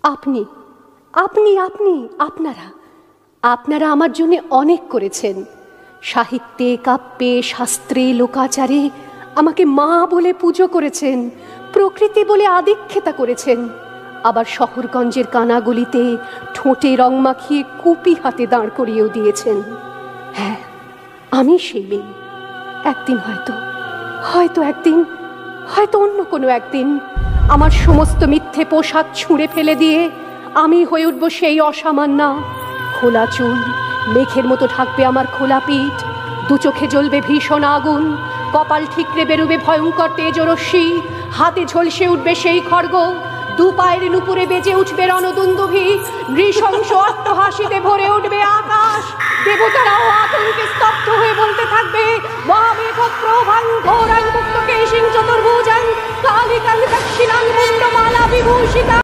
আপনি আপনি আপনি আপনারা আপনারা আমার জন্য অনেক করেছেন। সাহিত্যে, কাব্যে, শাস্ত্রে, লোকাচারে আমাকে মা বলে পুজো করেছেন, প্রকৃতি বলে আদিক্ষেতা করেছেন। আবার শহরগঞ্জের কানাগলিতে ঠোঁটে রং মাখিয়ে কুপি হাতে দাঁড় করিয়েও দিয়েছেন। হ্যাঁ, আমি সেই মেয়ে। একদিন হয়তো একদিন, হয়তো অন্য কোনো একদিন আমার সমস্ত মিথ্যে পোশাক ছুঁড়ে ফেলে দিয়ে আমি হয়ে উঠব সেই অসামান্যা। খোলা চুল, মেঘের মতো ঢাকবে আমার খোলা পিঠ, দু চোখে জ্বলবে ভীষণ আগুন, কপাল ঠিকরে বেরোবে ভয়ঙ্কর তেজরশ্মি, হাতে ঝলসে উঠবে সেই খড়গ, দু পায়ের নুপুরে বেজে উঠবে রণদুন্দুভি, নৃশংস অট্টহাসিতে ভরে উঠবে আকাশ। দেবতারাও আতঙ্কে স্তব্ধ হয়ে বলতে থাকবে, মহামেঘ প্রভাং ঘোরাং মুক্তকেশিং চতুর্ভুজাং কালিকাং দক্ষিণাং মুন্ডমালা বিভূষিতা।